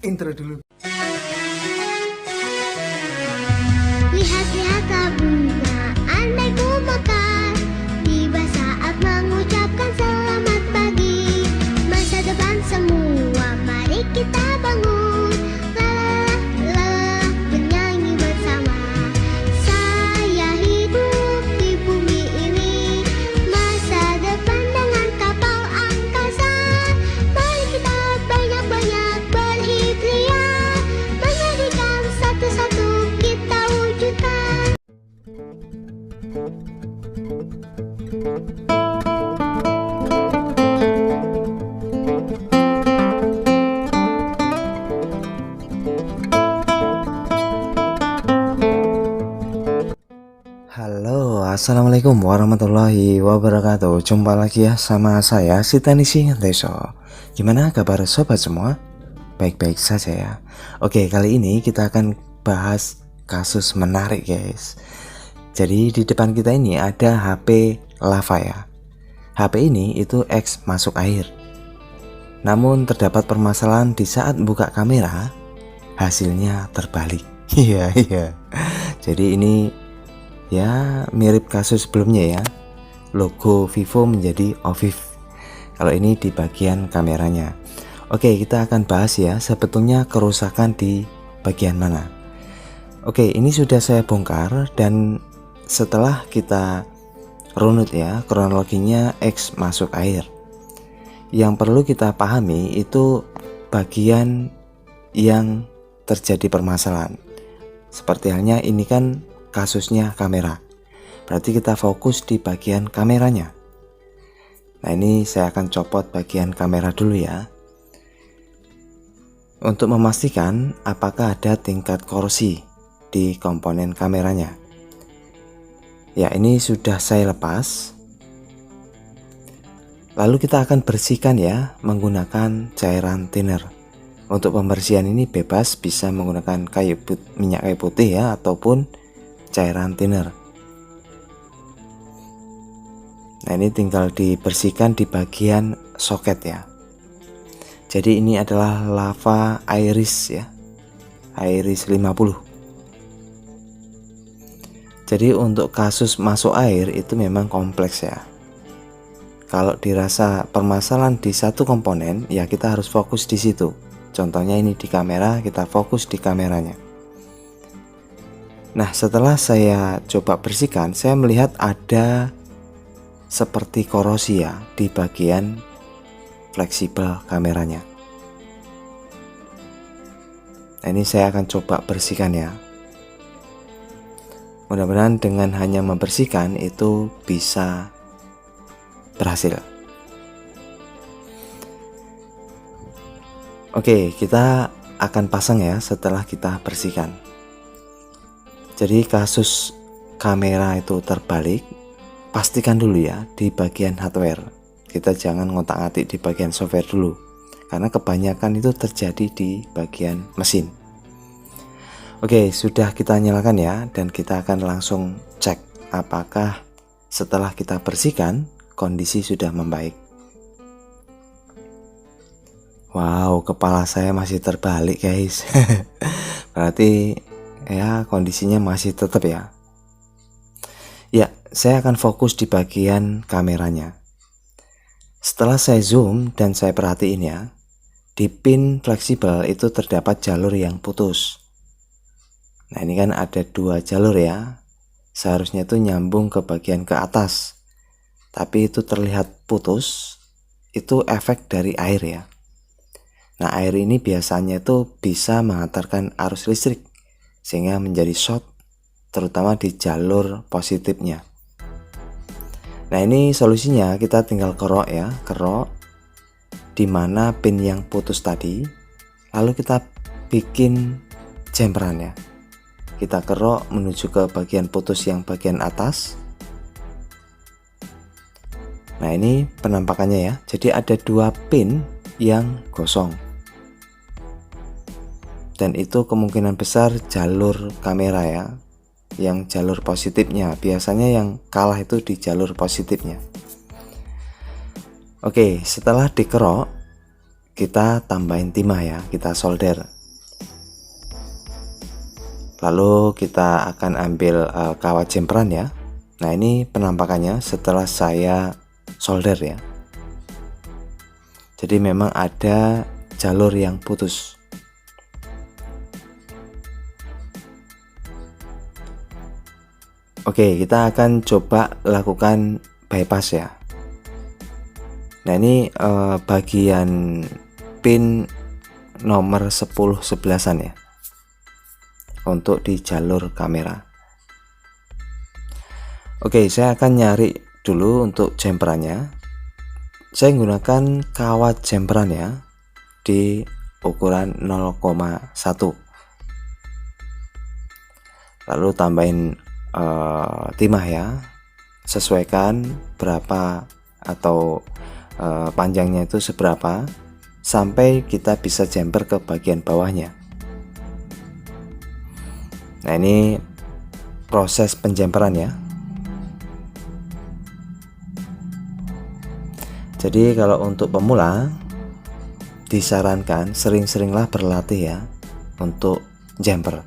Intro dulu. Lihat-lihatlah bunga, andai ku mekar, tiba saat mengucapkan selamat pagi. Masa depan semua, mari kita bangun. La la la, bernyanyi bersama. Saya hidup di bumi ini, masa depan dengan kapal angkasa. Mari kita banyak-banyak berikhtiar, menjadikan satu-satu kita wujudkan. Halo, assalamualaikum warahmatullahi wabarakatuh. Jumpa lagi ya sama saya si Tanisi Deso. Gimana kabar sobat semua? Baik-baik saja ya. Oke, kali ini kita akan bahas kasus menarik guys. Jadi di depan kita ini ada HP lava ya. HP ini itu X masuk air. Namun terdapat permasalahan di saat buka kamera, hasilnya terbalik. Iya. Jadi ini ya mirip kasus sebelumnya ya. Logo Vivo menjadi OVIV. Kalau ini di bagian kameranya. Oke, kita akan bahas ya sebetulnya kerusakan di bagian mana. Oke, ini sudah saya bongkar dan setelah kita runut ya kronologinya X masuk air. Yang perlu kita pahami itu bagian yang terjadi permasalahan. Seperti halnya ini kan kasusnya kamera. Berarti kita fokus di bagian kameranya. Nah, ini saya akan copot bagian kamera dulu ya. Untuk memastikan apakah ada tingkat korosi di komponen kameranya. Ya, ini sudah saya lepas. Lalu kita akan bersihkan ya menggunakan cairan thinner. Untuk pembersihan ini bebas, bisa menggunakan minyak kayu putih ya ataupun cairan thinner. Nah, ini tinggal dibersihkan di bagian soket ya. Jadi ini adalah lava iris ya. Iris 50. Jadi untuk kasus masuk air itu memang kompleks ya. Kalau dirasa permasalahan di satu komponen, ya kita harus fokus di situ. Contohnya ini di kamera, kita fokus di kameranya. Nah, setelah saya coba bersihkan, saya melihat ada seperti korosi ya di bagian fleksibel kameranya. Nah, ini saya akan coba bersihkan ya. Mudah-mudahan dengan hanya membersihkan itu bisa berhasil. Oke, kita akan pasang ya setelah kita bersihkan. Jadi kasus kamera itu terbalik, pastikan dulu ya di bagian hardware. Kita jangan ngotak-atik di bagian software dulu, karena kebanyakan itu terjadi di bagian mesin. Oke, sudah kita nyalakan ya, dan kita akan langsung cek apakah setelah kita bersihkan kondisi sudah membaik. Wow, kepala saya masih terbalik guys. Berarti ya kondisinya masih tetap ya. Ya, saya akan fokus di bagian kameranya. Setelah saya zoom dan saya perhatiin ya, di pin fleksibel itu terdapat jalur yang putus. Nah, ini kan ada dua jalur ya. Seharusnya itu nyambung ke bagian ke atas. Tapi itu terlihat putus. Itu efek dari air ya. Nah, air ini biasanya itu bisa mengantarkan arus listrik sehingga menjadi short, terutama di jalur positifnya. Nah, ini solusinya kita tinggal kerok ya, kerok di mana pin yang putus tadi, lalu kita bikin jemperannya. Kita kerok menuju ke bagian putus yang bagian atas. Nah, ini penampakannya ya. Jadi ada dua pin yang gosong. Dan itu kemungkinan besar jalur kamera ya. Yang jalur positifnya. Biasanya yang kalah itu di jalur positifnya. Oke, setelah dikerok, kita tambahin timah ya, kita solder. Lalu kita akan ambil kawat jemperan ya. Nah, ini penampakannya setelah saya solder ya. Jadi memang ada jalur yang putus. Oke, kita akan coba lakukan bypass ya. Nah, ini bagian pin nomor 10-11an ya, untuk di jalur kamera. Oke, saya akan nyari dulu untuk jemperannya. Saya menggunakan kawat jemperan ya, di ukuran 0,1. Lalu tambahin timah ya, sesuaikan berapa atau panjangnya itu seberapa, sampai kita bisa jumper ke bagian bawahnya. Nah, ini proses penjemperan ya. Jadi kalau untuk pemula disarankan sering-seringlah berlatih ya untuk jumper,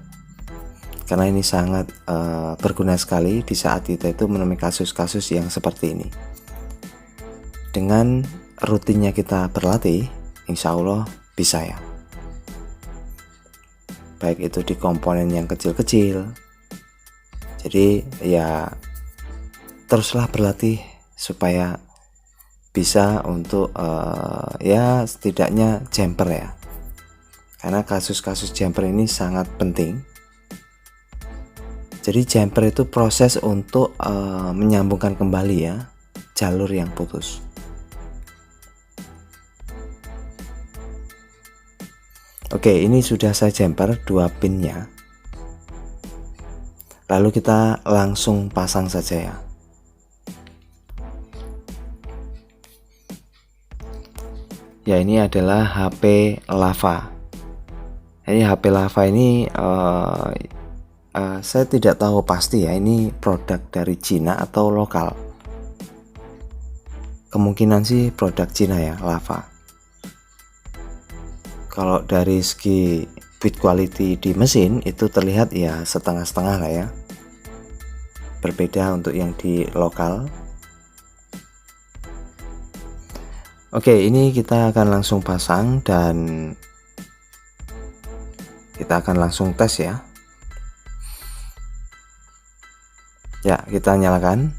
karena ini sangat berguna sekali di saat kita itu menemui kasus-kasus yang seperti ini. Dengan rutinnya kita berlatih, insya Allah bisa ya. Baik itu di komponen yang kecil-kecil. Jadi ya teruslah berlatih supaya bisa untuk ya setidaknya jumper ya. Karena kasus-kasus jumper ini sangat penting. Jadi jumper itu proses untuk menyambungkan kembali ya jalur yang putus. Oke, ini sudah saya jumper 2 pinnya. Lalu kita langsung pasang saja ya. Ya, ini adalah HP Lava. Ini HP Lava ini saya tidak tahu pasti ya, ini produk dari Cina atau lokal. Kemungkinan sih produk Cina ya, Lava. Kalau dari segi build quality di mesin itu terlihat ya setengah-setengah lah ya. Berbeda untuk yang di lokal. Oke, ini kita akan langsung pasang dan kita akan langsung tes ya. Ya, kita nyalakan.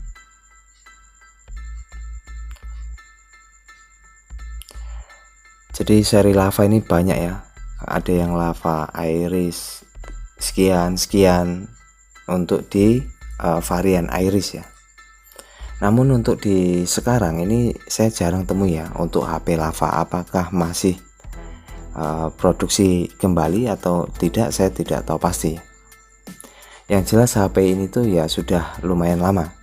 Jadi seri Lava ini banyak ya. Ada yang Lava Iris sekian untuk di varian Iris ya. Namun untuk di sekarang ini saya jarang temui ya untuk HP Lava. Apakah masih produksi kembali atau tidak, saya tidak tahu pasti. Yang jelas HP ini tuh ya sudah lumayan lama.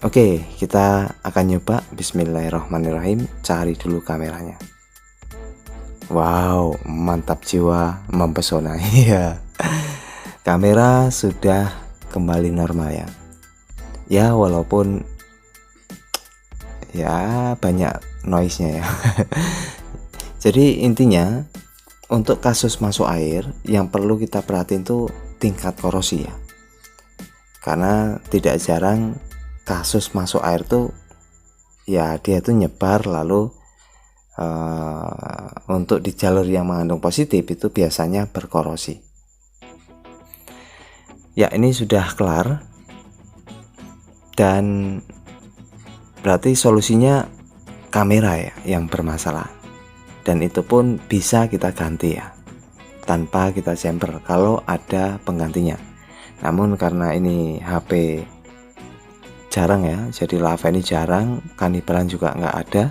Oke, kita akan nyoba. Bismillahirrahmanirrahim. Cari dulu kameranya. Wow, mantap jiwa, mempesona. Iya. Kamera sudah kembali normal ya. Ya, walaupun ya banyak noise-nya ya. Jadi intinya untuk kasus masuk air yang perlu kita perhatiin tuh tingkat korosi ya. Karena tidak jarang kasus masuk air tuh ya dia tuh nyebar, lalu untuk di jalur yang mengandung positif itu biasanya berkorosi. Ya, ini sudah kelar dan berarti solusinya kamera ya yang bermasalah, dan itu pun bisa kita ganti ya tanpa kita jumper kalau ada penggantinya. Namun karena ini HP jarang ya, jadi Lava ini jarang, kanibalan juga nggak ada.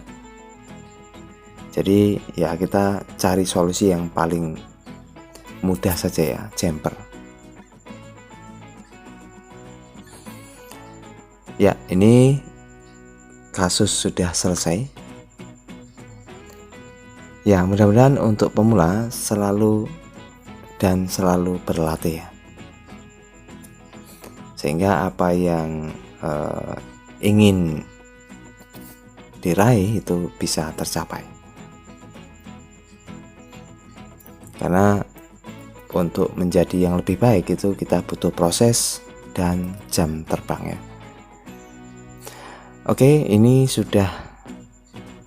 Jadi ya kita cari solusi yang paling mudah saja ya, jumper. Ya, ini kasus sudah selesai. Ya, mudah-mudahan untuk pemula selalu berlatih ya. Sehingga apa yang ingin diraih itu bisa tercapai. Karena untuk menjadi yang lebih baik itu kita butuh proses dan jam terbang ya. Oke, ini sudah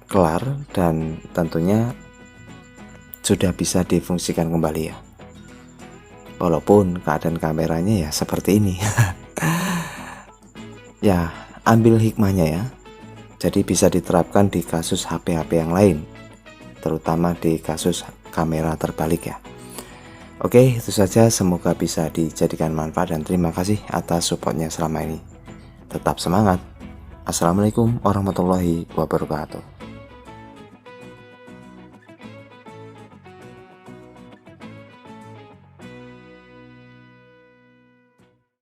kelar dan tentunya sudah bisa difungsikan kembali ya. Walaupun keadaan kameranya ya seperti ini. Ya, ambil hikmahnya ya. Jadi bisa diterapkan di kasus HP-HP yang lain, terutama di kasus kamera terbalik ya. Oke, itu saja, semoga bisa dijadikan manfaat dan terima kasih atas supportnya selama ini. Tetap semangat. Assalamualaikum warahmatullahi wabarakatuh.